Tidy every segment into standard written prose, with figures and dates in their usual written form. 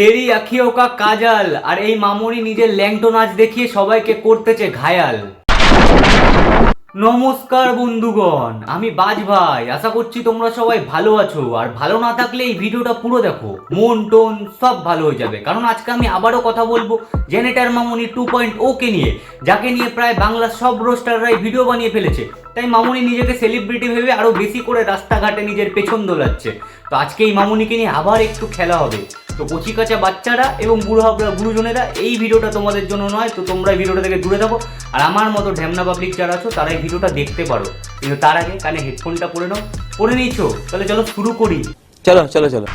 তেরি আখিও কা কাজল। আর এই মামুনি নিজের ল্যাংটো নাচ দেখিয়ে সবাইকে করতেছে ঘায়াল। নমস্কার বন্ধুগণ, আমি বাজ ভাই। আশা করছি তোমরা সবাই ভালো আছো। আর ভালো না থাকলে এই ভিডিওটা পুরো দেখো, মন টোন সব ভালো হয়ে যাবে। কারণ আজকে আমি আবারও কথা বলবো জেনেটার মামুনি 2.0 কে নিয়ে, যাকে নিয়ে প্রায় বাংলার সব রোস্টাররাই ভিডিও বানিয়ে ফেলেছে। তাই মামুনি নিজেকে সেলিব্রিটি ভেবে আরো বেশি করে রাস্তাঘাটে নিজের পেছন দোলাচ্ছে। তো আজকে এই মামুনিকে নিয়ে আবার একটু খেলা হবে। তো কচি কাঁচা বাচ্চারা এবং গুরুজনেরা এই ভিডিওটা তোমাদের জন্য নয়। তো তোমরা এই ভিডিওটা থেকে দূরে থাকো। আর আমার মতো ঢ্যামনা পাবলিক যারা আছো তারা এই ভিডিওটা দেখতে পারো, কিন্তু তার আগে কানে হেডফোনটা পরে নাও। পরে নিয়েছো? তাহলে চলো শুরু করি। চলো চলো চলো।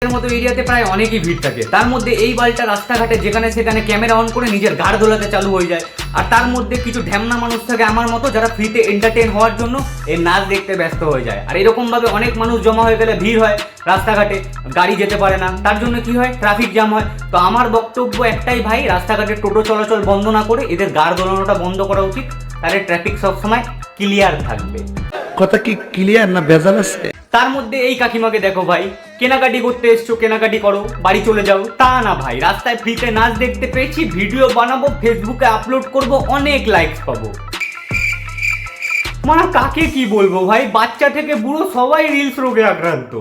মতো এরিয়াতে প্রায় অনেকই ভিড় থাকে। তার মধ্যে এই বালটা রাস্তাঘাটে যেখানে সেখানে ক্যামেরা অন করে নিজের গাড় দোলাতে চালু হয়ে যায়। আর তার মধ্যে কিছু ঢ্যামনা মানুষ থাকে আমার মতো, যারা ফ্রিতে এন্টারটেইন হওয়ার জন্য এই নাচ দেখতে ব্যস্ত হয়ে যায়। আর এরকম ভাবে অনেক মানুষ জমা হয়ে গেলে ভিড় হয় রাস্তাঘাটে, গাড়ি যেতে পারে না। তার জন্য কি হয়, ট্রাফিক জ্যাম হয়। তো আমার বক্তব্য একটাই ভাই, রাস্তাঘাটে টোটো চলাচল বন্ধ না করে এদের গাড় দোলানোটা বন্ধ করা উচিত। তাহলে ট্রাফিক সবসময় ক্লিয়ার থাকবে। কথা কি ক্লিয়ার না ভেজাল আছে? তার মধ্যে এই কাকিমাকে দেখো ভাই, কেনাকাটি করতে এসছো, কেনাকাটি করো, বাড়ি চলে যাও। তা না ভাই, রাস্তায় ফ্রিতে নাচ দেখতে পেয়েছি, ভিডিও বানাবো, ফেসবুকে আপলোড করব, অনেক লাইকস পাবো। মানে কাকে কি বলবো ভাই, বাচ্চা থেকে বুড়ো সবাই রিলস রোগে আক্রান্ত।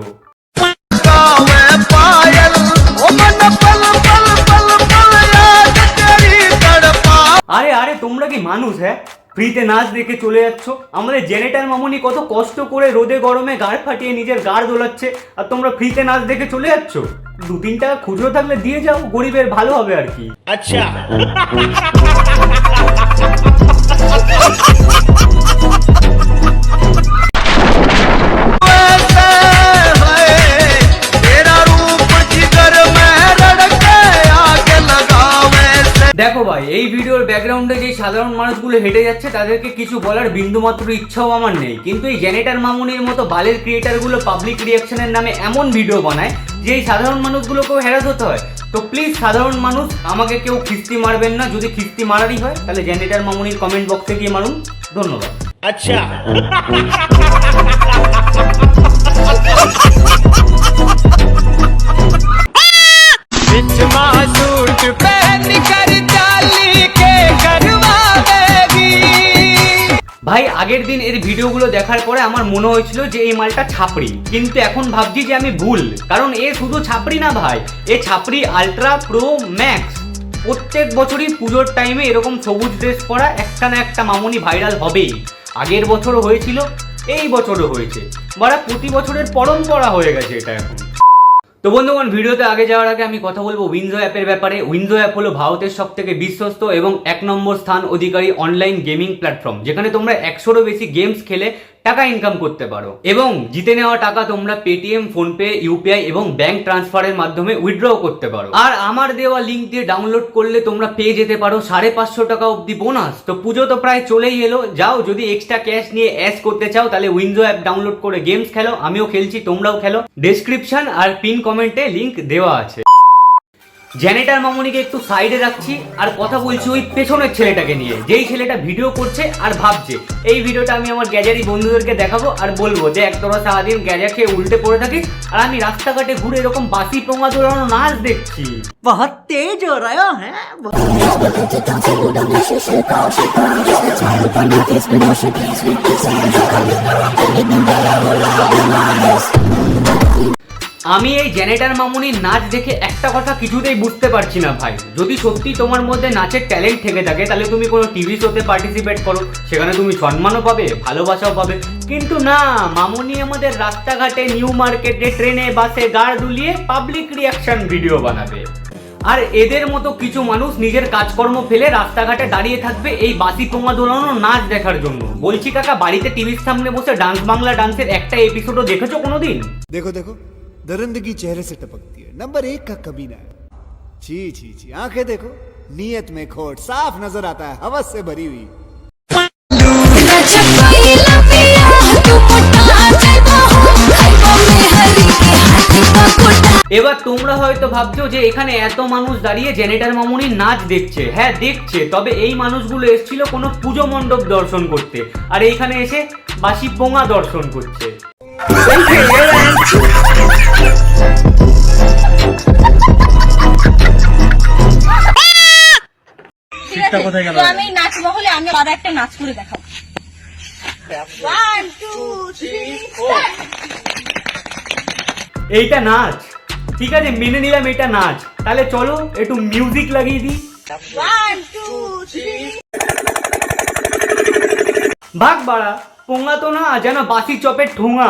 আরে আরে তোমরা কি মানুষ? হ্যাঁ, ফ্রিতে নাচ দেখে চলে যাচ্ছ। আমাদের জেনেটার মামুনি কত কষ্ট করে রোদে গরমে গাড় ফাটিয়ে নিজের গাড় দোলাচ্ছে, আর তোমরা ফ্রিতে নাচ দেখে চলে যাচ্ছ। 2-3 টাকা খুচরো থাকলে দিয়ে যাও, গরিবের ভালো হবে আর কি। আচ্ছা দেখো ভাই, এই ভিডিওর ব্যাকগ্রাউন্ডে যে সাধারণ মানুষগুলো হেঁটে যাচ্ছে তাদেরকে কিছু বলার বিন্দুমাত্র ইচ্ছাও আমার নেই। কিন্তু এই জেনেটার মামুনির মতো বালের ক্রিয়েটারগুলো পাবলিক রিয়াকশনের নামে এমন ভিডিও বানায় যে এই সাধারণ মানুষগুলোকেও হ্যারাস হতে হয়। তো প্লিজ সাধারণ মানুষ, আমাকে কেউ খিস্তি মারবেন না। যদি খিস্তি মারারই হয় তাহলে জেনেটার মামুনির কমেন্ট বক্সে গিয়ে মারুন। ধন্যবাদ। আচ্ছা ভাই, আগের দিন এর ভিডিওগুলো দেখার পরে আমার মনে হয়েছিল যে এই মালটা ছাপড়ি, কিন্তু এখন ভাবছি যে আমি ভুল। কারণ এ শুধু ছাপড়ি না ভাই, এ ছাপড়ি আলট্রা প্রো ম্যাক্স। প্রত্যেক বছরই পুজোর টাইমে এরকম সবুজ ড্রেস পরা একটা না একটা মামুনি ভাইরাল হবেই। আগের বছরও হয়েছিল, এই বছরও হয়েছে। বড় প্রতি বছরের পরম্পরা হয়ে গেছে এটা এখন। তো বন্ধুগণ, ভিডিওতে আগে যাওয়ার আগে আমি কথা বলবো উইনজো অ্যাপের ব্যাপারে। উইনজো অ্যাপ হলো ভারতের সব থেকে বিশ্বস্ত এবং 1 নম্বর স্থান অধিকারী অনলাইন গেমিং প্ল্যাটফর্ম, যেখানে তোমরা 100-এরও বেশি গেমস খেলে টাকা ইনকাম করতে পারো এবং জিতে নেওয়া টাকা তোমরা পেটিএম, ফোনপে, ইউপিআই এবং ব্যাংক ট্রান্সফারের মাধ্যমে উইথড্র করতে পারো। আর আমার দেওয়া লিঙ্ক দিয়ে ডাউনলোড করলে তোমরা পেয়ে যেতে পারো 550 টাকা অব্দি বোনাস। তো পুজো তো প্রায় চলেই এলো, যাও যদি এক্সট্রা ক্যাশ নিয়ে অ্যাশ করতে চাও তাহলে উইনজো অ্যাপ ডাউনলোড করে গেমস খেলো। আমিও খেলছি, তোমরাও খেলো। ডেসক্রিপশন আর পিন কমেন্টে লিঙ্ক দেওয়া আছে। জেনেটার মামুনিকে একটু সাইডে রাখছি আর কথা বলছি ওই পেছনের ছেলেটাকে নিয়ে, যেই ছেলেটা ভিডিও করছে আর ভাবছে এই ভিডিওটা আমি আমার গ্যাজারি বন্ধুদেরকে দেখাবো আর বলবো যে তোরা সারাদিন গ্যাজা খেয়ে উল্টে পড়ে থাকিস আর আমি রাস্তাঘাটে ঘুরে এরকম বাসি পোঙা দোলানো নাচ দেখছি। বহুত তেজ হো রহা হ্যাঁ। আমি এই জেনেটার মামুনির নাচ দেখে একটা কথা কিছুতেই বুঝতে পারছি না ভাই। যদি সত্যি তোমার মধ্যে নাচের ট্যালেন্ট থেকে থাকে তাহলে তুমি কোনো টিভি শোতে পার্টিসিপেট করো, সেখানে তুমি সম্মানও পাবে, ভালোবাসাও পাবে। কিন্তু না, মামুনি আমাদের রাস্তাঘাটে, নিউ মার্কেটে, ট্রেনে, বাসে গাড় দুলিয়ে পাবলিক রিয়াকশন ভিডিও বানাবে। আর এদের মতো কিছু মানুষ নিজের কাজকর্ম ফেলে রাস্তাঘাটে দাঁড়িয়ে থাকবে এই বাসি পোঙা দোলানো নাচ দেখার জন্য। বলছি কাকা, বাড়িতে টিভির সামনে বসে ডান্স বাংলা ডান্সের একটা এপিসোডও দেখেছো কোনোদিন? देखो देखो, दरिंदगी चेहरे से टपकती है, नंबर 1 का कमीना है। छी छी छी, आंखें देखो, नीयत में खोट साफ नजर आता है, हवस से भरी हुई। এবার তোমরা হয়তো ভাবছো যে এখানে এত মানুষ দাঁড়িয়ে জেনেটার মামুনির নাচ দেখছে। হ্যাঁ দেখছে, তবে এই মানুষগুলো এসেছিল কোনো পুজো মণ্ডপ দর্শন করতে, আর এইখানে এসে বাসি পোঙা দর্শন করছে। ঠিক আছে, তো আমি নাচবো হলে আমি আর একটা নাচ করে দেখাবো। 1 2 3 start! এইটা নাচ? ঠিক আছে, মেনে নিলাম এটা নাচ। তাহলে চলো একটু মিউজিক লাগিয়ে দিই। 1 2 3 ভাগ বাড়া, পোঙা তো না, যেন বাসি চপের ঠোঙা।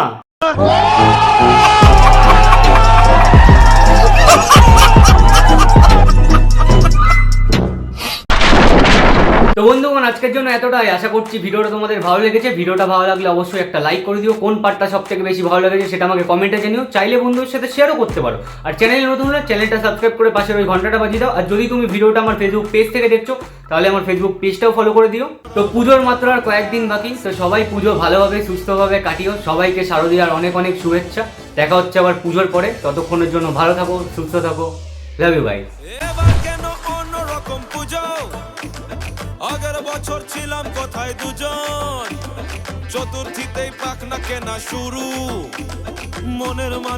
তো বন্ধুগণ, আজকের জন্য এতটাই। আশা করছি ভিডিওটা তোমাদের ভালো লেগেছে। ভিডিওটা ভালো লাগলে অবশ্যই একটা লাইক করে দিও। কোন পার্টটা সব থেকে বেশি ভালো লেগেছে সেটা আমাকে কমেন্টে জানিও। চাইলে বন্ধুদের সাথে শেয়ারও করতে পারো। আর চ্যানেলে নতুন হলে চ্যানেলটা সাবস্ক্রাইব করে পাশের ওই ঘন্টাটা বাজিয়ে দাও। আর যদি তুমি ভিডিওটা আমার ফেসবুক পেজ থেকে দেখছো তাহলে আমার ফেসবুক পেজটাও ফলো করে দিও। তো পুজোর মাত্র আর কয়েকদিন বাকি, তো সবাই পুজো ভালোভাবে সুস্থভাবে কাটিও। সবাইকে শারদীয়ার অনেক অনেক শুভেচ্ছা। দেখা হচ্ছে আবার পুজোর পরে। ততক্ষণের জন্য ভালো থাকো, সুস্থ থাকো। Love you, bye. এবার কেন অন্যরকম পুজো? আগের বছর ছিলাম কোথায় দুজন, চতুর্থীতেই পাক না কেনা শুরু, মনের মালিক